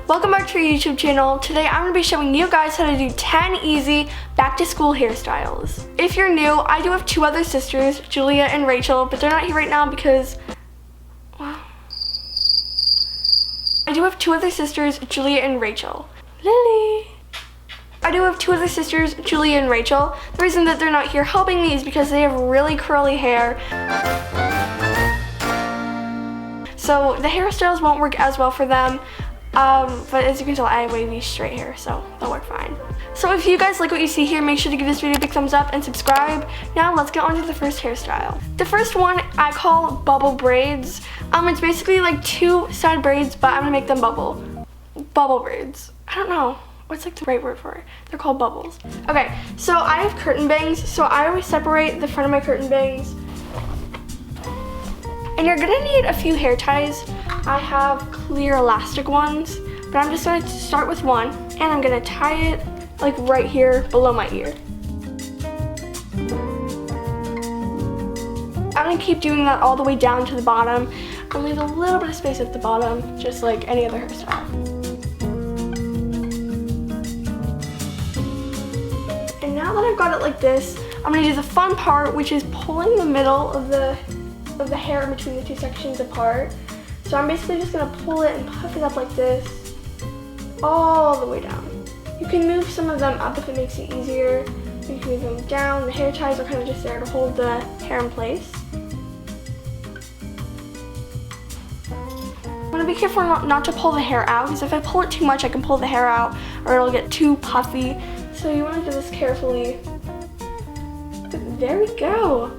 welcome back to our YouTube channel. Today I'm going to be showing you guys how to do 10 easy back to school hairstyles. If you're new, I do have two other sisters, Julia and Rachel, but they're not here right now because, well, I do have two other sisters, Julia and Rachel. Lily! I do have two other sisters, Julia and Rachel. The reason that they're not here helping me is because they have really curly hair. So the hairstyles won't work as well for them. But as you can tell, I have wavy straight hair, so they'll work fine. So if you guys like what you see here, make sure to give this video a big thumbs up and subscribe. Now let's get on to the first hairstyle. The first one I call bubble braids. It's basically like two side braids, but I'm gonna make them bubble. Bubble braids. I don't know. What's like the right word for it? They're called bubbles. Okay, so I have curtain bangs, so I always separate the front of my curtain bangs. And you're gonna need a few hair ties. I have clear elastic ones, but I'm just gonna start with one, and I'm gonna tie it like right here below my ear. I'm gonna keep doing that all the way down to the bottom and leave a little bit of space at the bottom, just like any other hairstyle. And now that I've got it like this, I'm gonna do the fun part, which is pulling the middle of the hair in between the two sections apart. So I'm basically just gonna pull it and puff it up like this, all the way down. You can move some of them up if it makes it easier. You can move them down. The hair ties are kind of just there to hold the hair in place. I'm gonna be careful not to pull the hair out, because if I pull it too much, I can pull the hair out or it'll get too puffy. So you wanna do this carefully. But there we go.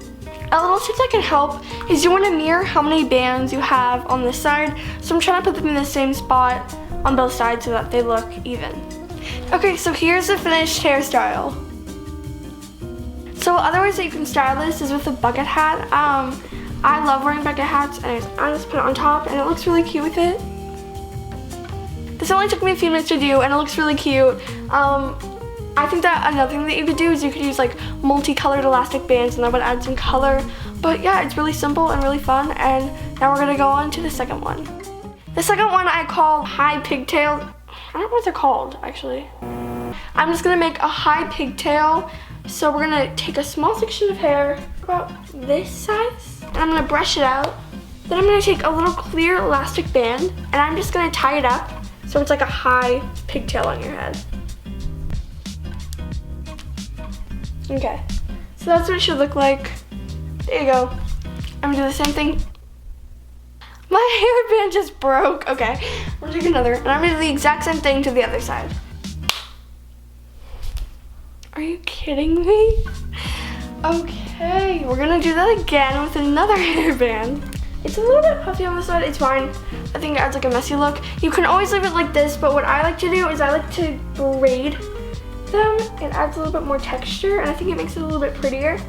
A little tip that can help is you want to mirror how many bands you have on this side. So I'm trying to put them in the same spot on both sides so that they look even. Okay, so here's the finished hairstyle. So other ways that you can style this is with a bucket hat. I love wearing bucket hats, and I just put it on top and it looks really cute with it. This only took me a few minutes to do and it looks really cute. I think that another thing that you could do is you could use like multicolored elastic bands, and that would add some color. But yeah, it's really simple and really fun. And now we're gonna go on to the second one. The second one I call high pigtail. I don't know what they're called, actually. I'm just gonna make a high pigtail. So we're gonna take a small section of hair, about this size, and I'm gonna brush it out. Then I'm gonna take a little clear elastic band, and I'm just gonna tie it up so it's like a high pigtail on your head. Okay, so that's what it should look like. There you go. I'm gonna do the same thing. My hairband just broke. Okay, we'll take another, and I'm gonna do the exact same thing to the other side. Are you kidding me? Okay, we're gonna do that again with another hairband. It's a little bit puffy on the side, it's fine. I think it adds like a messy look. You can always leave it like this, but what I like to do is I like to braid them. It adds a little bit more texture, and I think it makes it a little bit prettier.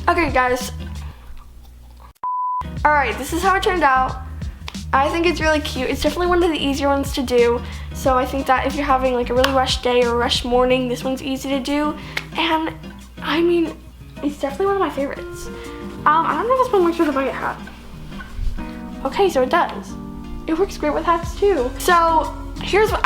Okay guys, alright, this is how it turned out. I think it's really cute. It's definitely one of the easier ones to do, so I think that if you're having like a really rushed day or a rushed morning, this one's easy to do. And I mean, it's definitely one of my favorites. I don't know if this one works with a bucket hat. Okay, so it does. It works great with hats too. So here's what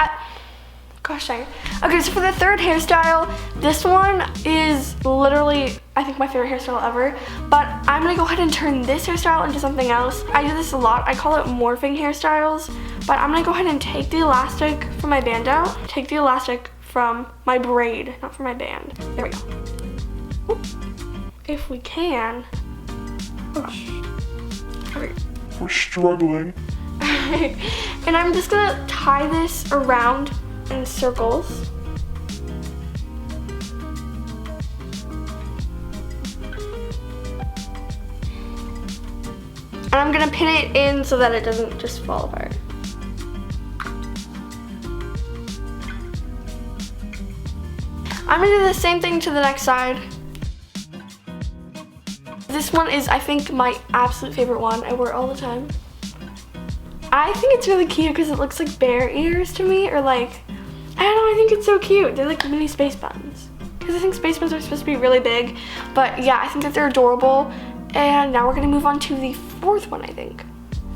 gosh dang it. Okay, so for the third hairstyle, this one is literally, I think, my favorite hairstyle ever. But I'm gonna go ahead and turn this hairstyle into something else. I do this a lot. I call it morphing hairstyles. But I'm gonna go ahead and take the elastic from my band out, take the elastic from my braid, not from my band. There we go. Oop. If we can. We're struggling. And I'm just gonna tie this around in circles. And I'm gonna pin it in so that it doesn't just fall apart. I'm gonna do the same thing to the next side. This one is, I think, my absolute favorite one. I wear it all the time. I think it's really cute because it looks like bear ears to me, or like, I don't know, I think it's so cute. They're like mini space buttons. because I think space buns are supposed to be really big. But yeah, I think that they're adorable. And now we're gonna move on to the fourth one, I think.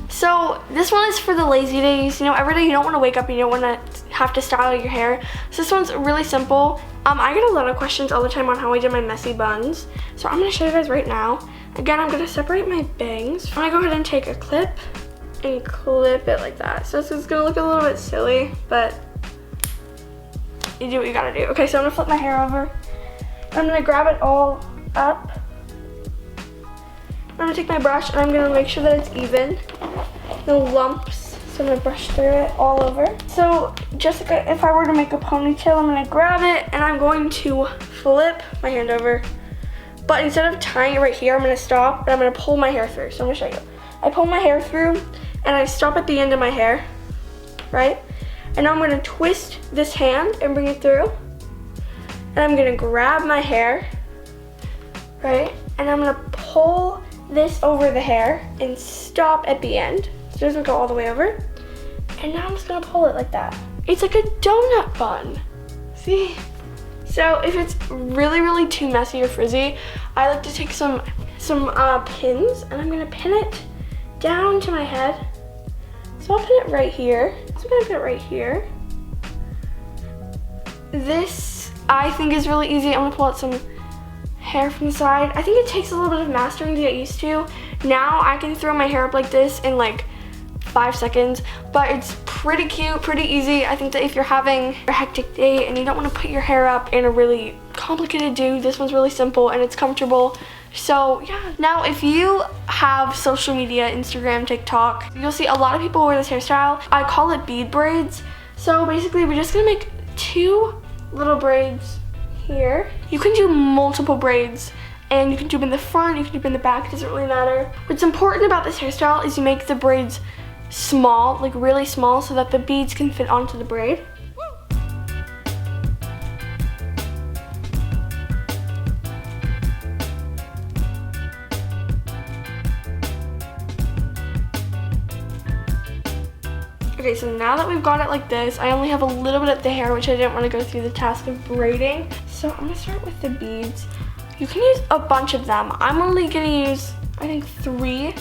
So this one is for the lazy days. You know, every day you don't want to wake up and you don't want to have to style your hair. So this one's really simple. I get a lot of questions all the time on how I did my messy buns. So I'm gonna show you guys right now. Again, I'm gonna separate my bangs. I'm gonna go ahead and take a clip and clip it like that. So this is gonna look a little bit silly, but you do what you gotta do. Okay, so I'm gonna flip my hair over. I'm gonna grab it all up. I'm gonna take my brush and I'm gonna make sure that it's even. No lumps. So I'm gonna brush through it all over. So just like if I were to make a ponytail, I'm gonna grab it and I'm going to flip my hand over. But instead of tying it right here, I'm gonna stop and I'm gonna pull my hair through. So I'm gonna show you. I pull my hair through and I stop at the end of my hair, right? And now I'm gonna twist this hand and bring it through. And I'm gonna grab my hair, right? And I'm gonna pull this over the hair and stop at the end. So it doesn't go all the way over. And now I'm just gonna pull it like that. It's like a donut bun. See? So if it's really, really too messy or frizzy, I like to take some pins and I'm gonna pin it down to my head. So I'll pin it right here. So I'm gonna put it right here. This I think is really easy. I'm gonna pull out some hair from the side. I think it takes a little bit of mastering to get used to. Now I can throw my hair up like this in like 5 seconds, but it's pretty cute, pretty easy. I think that if you're having a hectic day and you don't want to put your hair up in a really complicated do, this one's really simple and it's comfortable. So yeah. Now if you have social media, Instagram, TikTok, you'll see a lot of people wear this hairstyle. I call it bead braids. So basically we're just gonna make 2 little braids here. You can do multiple braids and you can do them in the front, you can do them in the back, it doesn't really matter. What's important about this hairstyle is you make the braids small, like really small, so that the beads can fit onto the braid. Okay, so now that we've got it like this, I only have a little bit of the hair, which I didn't want to go through the task of braiding. So I'm gonna start with the beads. You can use a bunch of them. I'm only gonna use, I think, 3.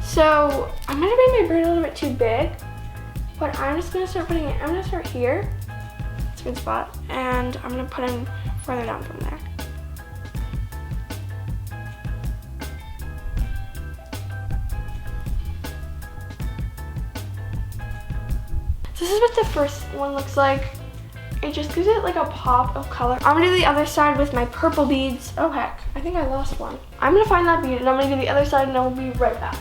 So I'm gonna make my braid a little bit too big, but I'm just gonna start putting it, I'm gonna start here. It's a good spot. And I'm gonna put in further down from there. This is what the first one looks like. It just gives it like a pop of color. I'm gonna do the other side with my purple beads. Oh heck, I think I lost one. I'm gonna find that bead and I'm gonna do the other side and I'll be right back.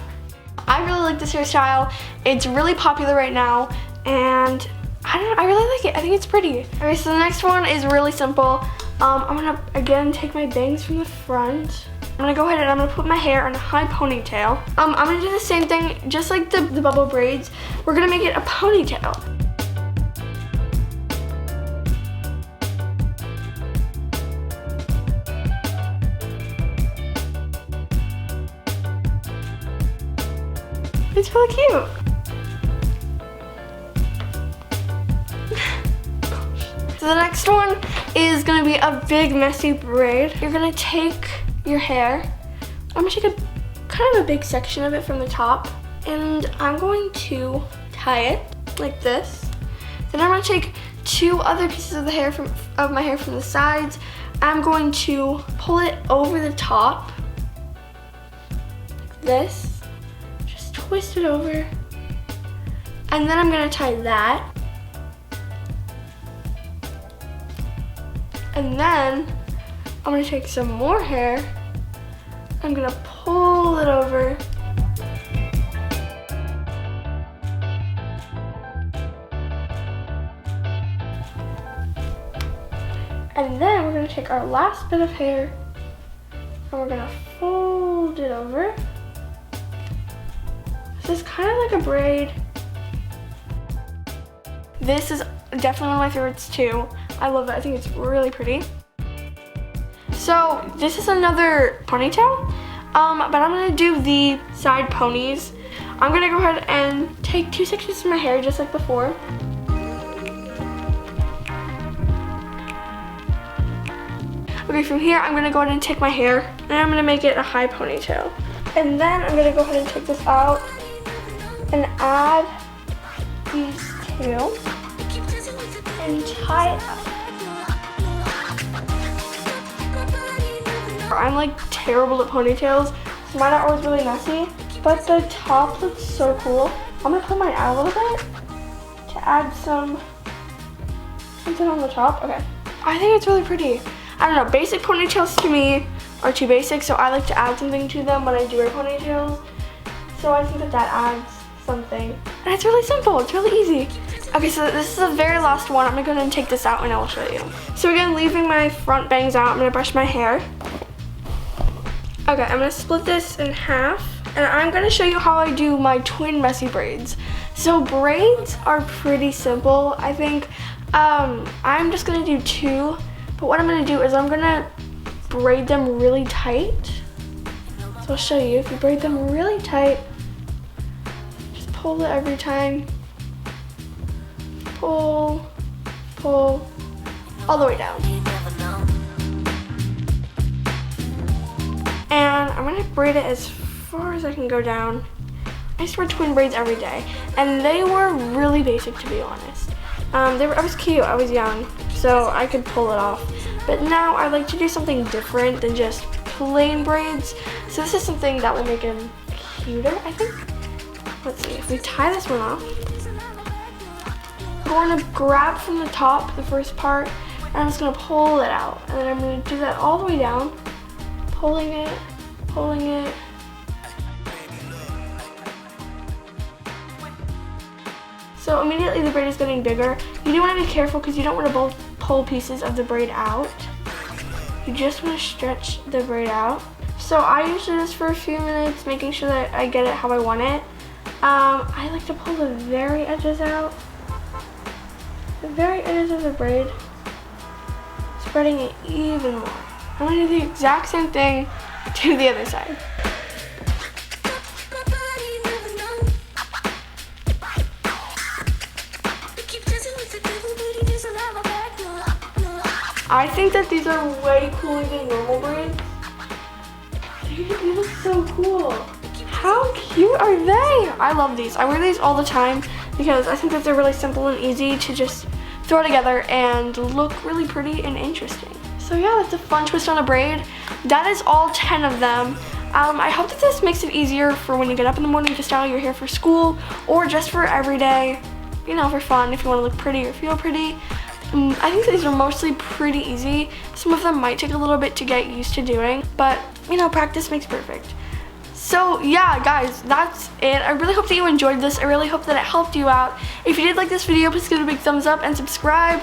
I really like this hairstyle. It's really popular right now and I don't know, I really like it. I think it's pretty. Okay, so the next one is really simple. I'm gonna again take my bangs from the front. I'm gonna go ahead and I'm gonna put my hair in a high ponytail. I'm gonna do the same thing, just like the bubble braids. We're gonna make it a ponytail. It's really cute. So the next one is gonna be a big messy braid. You're gonna take your hair. I'm gonna take a kind of a big section of it from the top and I'm going to tie it like this. Then I'm gonna take 2 other pieces of the hair from the sides. I'm going to pull it over the top like this. Twist it over, and then I'm gonna tie that, and then I'm gonna take some more hair, I'm gonna pull it over, and then we're gonna take our last bit of hair and we're gonna fold it over. This is kind of like a braid. This is definitely one of my favorites too. I love it, I think it's really pretty. So this is another ponytail, but I'm gonna do the side ponies. I'm gonna go ahead and take 2 sections of my hair just like before. Okay, from here, I'm gonna go ahead and take my hair and I'm gonna make it a high ponytail. And then I'm gonna go ahead and take this out and add these two and tie it up. I'm like terrible at ponytails, so mine are always really messy, but the top looks so cool. I'm gonna put mine out a little bit to add something on the top. Okay, I think it's really pretty. I don't know, basic ponytails to me are too basic, so I like to add something to them when I do wear ponytails. So I think that adds something. And it's really simple, it's really easy. Okay, so this is the very last one. I'm gonna go ahead and take this out and I will show you. So again, leaving my front bangs out, I'm gonna brush my hair. Okay, I'm gonna split this in half and I'm gonna show you how I do my twin messy braids. So braids are pretty simple, I think. I'm just gonna do two, but what I'm gonna do is I'm gonna braid them really tight. So I'll show you. If you braid them really tight, just pull it every time. Pull, pull, all the way down. And I'm gonna braid it as far as I can go down. I used to wear twin braids every day, and they were really basic, to be honest. I was cute, I was young, so I could pull it off. But now I like to do something different than just plain braids. So this is something that will make them cuter, I think. Let's see, if we tie this one off, I'm going to grab from the top, the first part, and I'm just going to pull it out. And then I'm going to do that all the way down, pulling it, pulling it. So immediately the braid is getting bigger. You do want to be careful because you don't want to both pull pieces of the braid out. You just want to stretch the braid out. So I usually do this for a few minutes, making sure that I get it how I want it. I like to pull the very edges out. The very edges of the braid. Spreading it even more. I'm going to do the exact same thing to the other side. I think that these are way cooler than normal braids. They look so cool. How cute are they? I love these. I wear these all the time because I think that they're really simple and easy to just throw together and look really pretty and interesting. So yeah, that's a fun twist on a braid. That is all 10 of them. I hope that this makes it easier for when you get up in the morning to style your hair for school or just for every day, you know, for fun, if you want to look pretty or feel pretty. I think these are mostly pretty easy. Some of them might take a little bit to get used to doing, but you know, practice makes perfect. So yeah, guys, that's it. I really hope that you enjoyed this. I really hope that it helped you out. If you did like this video, please give it a big thumbs up and subscribe.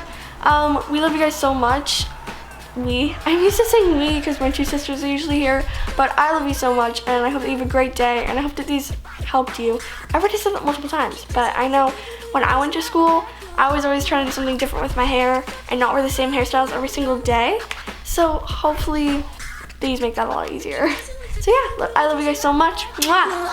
We love you guys so much. I'm used to saying we because my two sisters are usually here, but I love you so much and I hope that you have a great day and I hope that these helped you. I've already said that multiple times, but I know when I went to school, I was always trying to do something different with my hair and not wear the same hairstyles every single day. So hopefully these make that a lot easier. So yeah, I love you guys so much. Mwah!